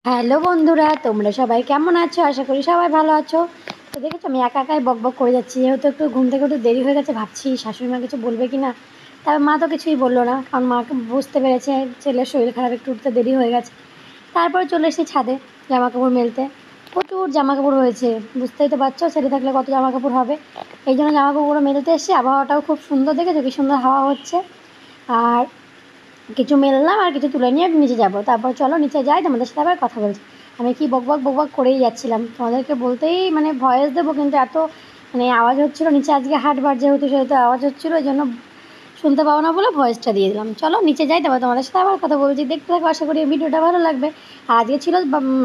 Hello বন্ধুরা, তোমরা সবাই কেমন আছো? আশা করি সবাই ভালো আছো। তো দেখেছো আমি একা একাই বকবক করে যাচ্ছি, যেহেতু একটু ঘুম থেকে একটু দেরি হয়ে গেছে। ভাবছি শাশুড়ি মা কিছু বলবে কি না। তবে মা তো কিছুই বললো না, কারণ মাকে বুঝতে পেরেছে ছেলের শরীর খারাপ, একটু উঠতে দেরি হয়ে গেছে। তারপরে চলে এসেছি ছাদে জামা কাপড় মেলতে। প্রচুর জামা কাপড় হয়েছে, বুঝতেই তো পারছো ছেলে থাকলে কত জামা কাপড় হবে। এই জন্য জামা কাপড়গুলো মেলতে এসেছি। আবহাওয়াটাও খুব সুন্দর, দেখেছো কি সুন্দর হাওয়া হচ্ছে। আর কিছু মেললাম আর কিছু তুলে নিয়ে নিচে যাব। তারপর চলো নিচে যাই, তোমাদের সাথে আবার কথা বলছি। আমি কি বকবক বকবক করেই যাচ্ছিলাম, তোমাদেরকে বলতেই মানে ভয়েস দেবো, কিন্তু এত মানে আওয়াজ হচ্ছিলো নিচে। আজকে হাটবার যেহেতু সেহেতু আওয়াজ হচ্ছিলো, ওই জন্য শুনতে পাবো না বলে ভয়েসটা দিয়ে দিলাম। চলো নিচে যাই, তারপর তোমাদের সাথে আবার কথা বলছি। দেখতে থাকো, আশা করি ভিডিওটা ভালো লাগবে। আর আজকে ছিল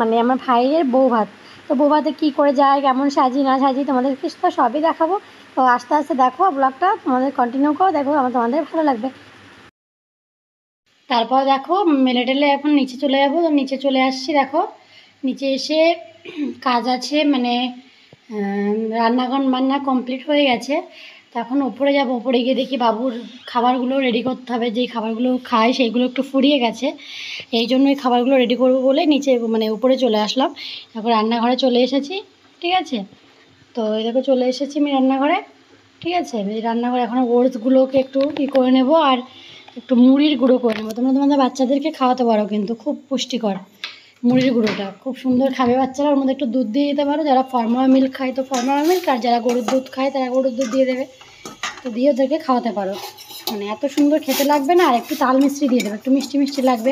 মানে আমার ভাইয়ের বউ ভাত। তো বউ ভাতে কী করে যায়, কেমন সাজি না সাজি, তোমাদেরকে তো সবই দেখাবো। তো আস্তে আস্তে দেখো ব্লগটা, তোমাদের কন্টিনিউ করো, দেখো তোমাদের ভালো লাগবে। তারপর দেখো মেলে টেলে এখন নিচে চলে যাবো। তো নিচে চলে আসছি, দেখো নিচে এসে কাজ আছে, মানে বান্না কমপ্লিট হয়ে গেছে। তো এখন ওপরে যাবো, ওপরে গিয়ে দেখি বাবুর খাবারগুলো রেডি করতে হবে। যেই খাবারগুলো খায় সেইগুলো একটু ফুরিয়ে গেছে, এই জন্য এই খাবারগুলো রেডি করবো বলে নিচে মানে উপরে চলে আসলাম। এখন রান্নাঘরে চলে এসেছি, ঠিক আছে। তো এই দেখো চলে এসেছি আমি রান্নাঘরে, ঠিক আছে। এই রান্নাঘরে এখন ওটসগুলোকে একটু করে নেবো, আর একটু মুড়ির গুঁড়ো করে নেবো। তোমরা তোমাদের বাচ্চাদেরকে খাওয়াতে পারো, কিন্তু খুব পুষ্টিকর মুড়ির গুঁড়োটা, খুব সুন্দর খাবে বাচ্চারা। ওর মধ্যে একটু দুধ দিয়ে দিতে পারো, যারা ফর্মুলা মিল্ক খায় তো ফর্মুলা মিল্ক, আর যারা গরুর দুধ খায় তারা গরুর দুধ দিয়ে দেবে। তো দিয়ে ওদেরকে খাওয়াতে পারো, মানে এত সুন্দর খেতে লাগবে না। আর একটু তাল মিষ্টি দিয়ে দেবে, একটু মিষ্টি মিষ্টি লাগবে।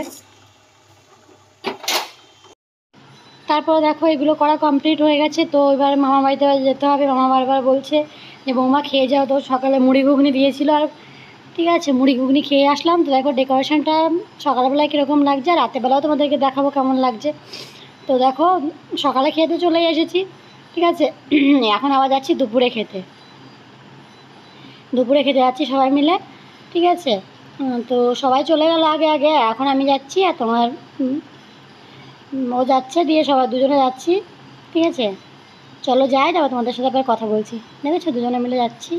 তারপর দেখো এগুলো করা কমপ্লিট হয়ে গেছে। তো এবার মামা বাড়িতে যেতে হবে। মামা বারবার বলছে যে বৌমা খেয়ে যাও, তো সকালে মুড়ি ঘুগনি দিয়েছিল। আর ঠিক আছে, মুড়ি ঘুগনি খেয়ে আসলাম। তো দেখো ডেকোরেশনটা সকালবেলায় কীরকম লাগছে, আর রাতেরবেলাও তোমাদেরকে দেখাবো কেমন লাগছে। তো দেখো সকালে খেয়ে তো চলেই এসেছি, ঠিক আছে। এখন আবার যাচ্ছি দুপুরে খেতে, দুপুরে খেতে যাচ্ছি সবাই মিলে, ঠিক আছে। তো সবাই চলে গেল আগে আগে, এখন আমি যাচ্ছি। আর তোমার ও যাচ্ছে, দিয়ে সবাই দুজনে যাচ্ছি, ঠিক আছে। চলো যাই, তারপর তোমাদের সাথে আবার কথা বলছি। দেখেছো দুজনে মিলে যাচ্ছি।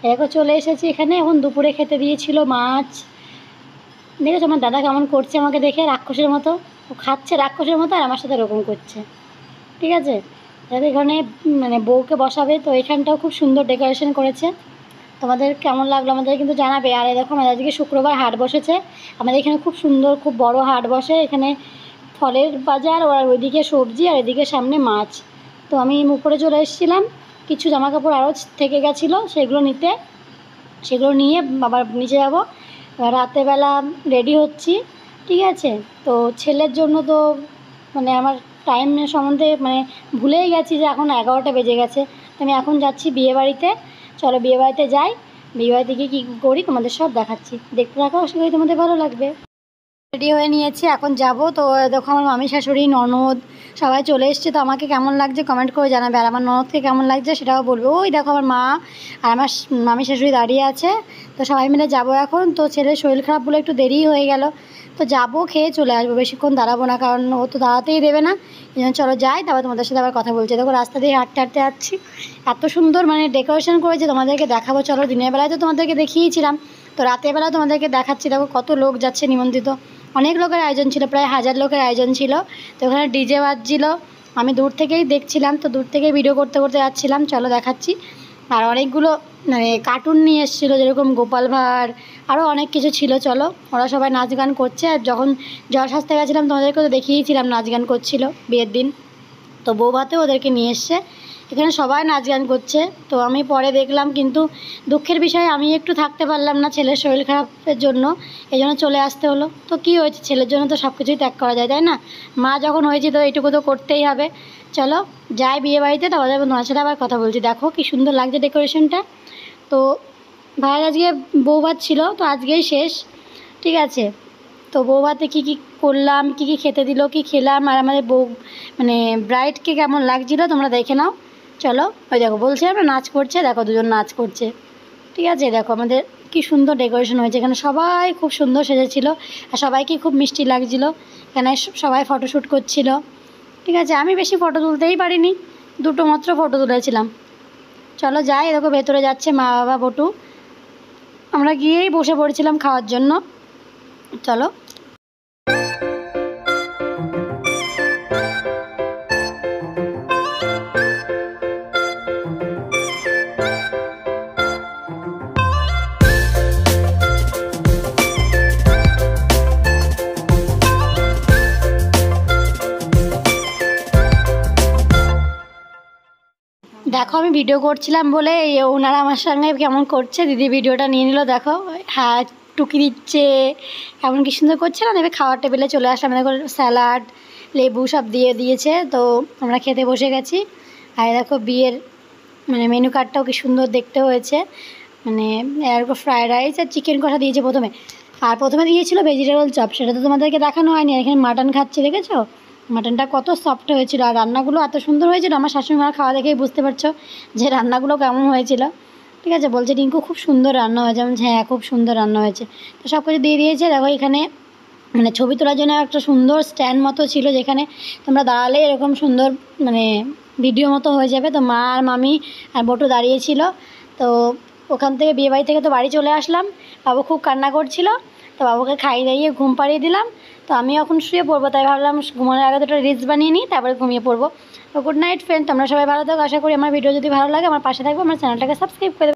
দেখো চলে এসেছি এখানে। এখন দুপুরে খেতে দিয়েছিল মাছ। দেখেছো আমার দাদা কেমন করছে আমাকে দেখে, রাক্ষসের মতো। ও খাচ্ছে রাক্ষসের মতো, আর আমার সাথে এরকম করছে, ঠিক আছে। দেখো এখানে মানে বউকে বসাবে, তো এখানটাও খুব সুন্দর ডেকোরেশন করেছে। তোমাদের কেমন লাগলো আমাদের কিন্তু জানাবে। আর দেখো আমাদের আজকে শুক্রবার হাট বসেছে। আমাদের এখানে খুব সুন্দর, খুব বড় হাট বসে এখানে। ফলের বাজার, আর ওইদিকে সবজি, আর এদিকে সামনে মাছ। তো আমি উপরে চলে এসেছিলাম, কিছু জামাকাপড় আরও থেকে গেছিলো সেগুলো নিতে। সেগুলো নিয়ে আবার নিচে যাবো। রাতেরবেলা রেডি হচ্ছি, ঠিক আছে। তো ছেলের জন্য তো মানে আমার টাইমের সম্বন্ধে মানে ভুলেই গেছি যে এখন 11টা বেজে গেছে। তো আমি এখন যাচ্ছি বিয়েবাড়িতে। চলো বিয়েবাড়িতে যাই, বিয়েবাড়িতে গিয়ে কী করি তোমাদের সব দেখাচ্ছি। দেখতে থাকো, আশা করি তোমাদের ভালো লাগবে। রেডি হয়ে নিয়েছি, এখন যাব। তো দেখো আমার মামি শাশুড়ি ননদ সবাই চলে এসছে। তো আমাকে কেমন লাগছে কমেন্ট করে জানাবে, আর আমার ননদকে কেমন লাগছে সেটাও বলবে। ওই দেখো আমার মা আর আমার মামি শাশুড়ি দাঁড়িয়ে আছে। তো সবাই মিলে যাব এখন। তো ছেলের শরীর খারাপ বলে একটু দেরিই হয়ে গেল। তো যাবো, খেয়ে চলে আসবো, বেশিক্ষণ দাঁড়াবো না, কারণ ও তো দাঁড়াতেই দেবে না। এই জন্য চলো যাই, তারপর তোমাদের সাথে আবার কথা বলছি। দেখো রাস্তা দিয়ে হাঁটতে হাঁটতে যাচ্ছি, এত সুন্দর মানে ডেকোরেশন করেছে, তোমাদেরকে দেখাবো। চলো দিনের বেলায় তো তোমাদেরকে দেখিয়েছিলাম, তো রাতের বেলা তোমাদেরকে দেখাচ্ছি। দেখো কত লোক যাচ্ছে নিমন্ত্রিত, অনেক লোকের আয়োজন ছিল, প্রায় 1000 লোকের আয়োজন ছিল। তো ওখানে ডিজে বাজছিল, আমি দূর থেকেই দেখছিলাম। তো দূর থেকেই ভিডিও করতে করতে যাচ্ছিলাম, চলো দেখাচ্ছি। আর অনেকগুলো মানে কার্টুন নিয়ে এসেছিলো, যেরকম গোপাল ভাঁড়, আরও অনেক কিছু ছিল। চলো ওরা সবাই নাচ গান করছে। আর যখন জল সাজতে গেছিলাম তোমাদেরকে তো দেখিয়েছিলাম, নাচ গান করছিল বিয়ের দিন। তো বউ ভাতেও ওদেরকে নিয়ে এসছে, এখানে সবাই নাচ গান করছে। তো আমি পরে দেখলাম, কিন্তু দুঃখের বিষয় আমি একটু থাকতে পারলাম না ছেলের শরীর খারাপের জন্য, এই জন্য চলে আসতে হলো। তো কী হয়েছে, ছেলের জন্য তো সব কিছুই ত্যাগ করা যায়, তাই না? মা যখন হয়েছে তো এইটুকু তো করতেই হবে। চলো যাই বিয়ে বাড়িতে, তারপরে তোমার সাথে আবার কথা বলছি। দেখো কী সুন্দর লাগছে ডেকোরেশনটা। তো ভাইয়ের আজকে বউ ভাত ছিল, তো আজকেই শেষ, ঠিক আছে। তো বউ ভাতে কী কী করলাম, কী কী খেতে দিল, কী খেলাম, আর আমাদের বউ মানে ব্রাইডকে কেমন লাগছিলো তোমরা দেখে নাও। চলো ওই দেখো বলছি আমরা নাচ করছে, দেখো দুজন নাচ করছে, ঠিক আছে। দেখো আমাদের কি সুন্দর ডেকোরেশন হয়েছে, এখানে সবাই খুব সুন্দর সেজেছিল, আর সবাইকে খুব মিষ্টি লাগছিলো। এখানে সবাই ফটোশ্যুট করছিল, ঠিক আছে। আমি বেশি ফটো তুলতেই পারিনি, দুটো মাত্র ফটো তুলেছিলাম। চলো যাই, দেখো ভেতরে যাচ্ছে মা বাবা বটু, আমরা গিয়েই বসে পড়েছিলাম খাওয়ার জন্য। চলো দেখো আমি ভিডিও করছিলাম বলে ওনারা আমার সঙ্গে কেমন করছে, দিদি ভিডিওটা নিয়ে নিল। দেখো হ্যাঁ টুকি দিচ্ছে, কেমন কি সুন্দর করছে না। এবার খাওয়ার টেবিলে চলে আসলাম, দেখো স্যালাড লেবু সব দিয়ে দিয়েছে, তো আমরা খেতে বসে গেছি। আর দেখো বিয়ের মানে মেনু কার্ডটাও কি সুন্দর দেখতে হয়েছে, মানে এরকম ফ্রায়েড রাইস আর চিকেন কষা দিয়েছে প্রথমে, আর প্রথমে দিয়েছিল ভেজিটেবল চপ, সেটা তো তোমাদেরকে দেখানো হয়নি। এখানে মাটন খাচ্ছে, দেখেছো মাটনটা কত সফট হয়েছিল, আর রান্নাগুলো এত সুন্দর হয়েছিল। আমার শাশুড়িমার খাওয়া দেখেই বুঝতে পারছো যে রান্নাগুলো কেমন হয়েছিল। ঠিক আছে, বলছে রিঙ্কু খুব সুন্দর রান্না হয়েছে, আমি বলছি হ্যাঁ খুব সুন্দর রান্না হয়েছে। তো সব কিছু দিয়ে দিয়েছে। দেখো এখানে মানে ছবি তোলার জন্য একটা সুন্দর স্ট্যান্ড মতো ছিল, যেখানে তোমরা দাঁড়ালে এরকম সুন্দর মানে ভিডিও মতো হয়ে যাবে। তো মা আর মামি আর বটু দাঁড়িয়েছিল। তো ওখান থেকে বিয়েবাড়ি থেকে তো বাড়ি চলে আসলাম, বাবু খুব কান্না করছিল, তো বাবুকে খাইয়ে দাইয়ে ঘুম পাড়িয়ে দিলাম। তো আমি এখন শুয়ে পড়বো, তাই ভাবলাম ঘুমানোর আগে দুটো রিলস বানিয়ে নিই, তারপরে ঘুমিয়ে পড়বো। তো গুড নাইট ফ্রেন্ড, তোমরা সবাই ভালো থাকো। আশা করি আমার ভিডিও যদি ভালো লাগে আমার পাশে থাকবে, আমার চ্যানেলটাকে সাবস্ক্রাইব করে দেবে।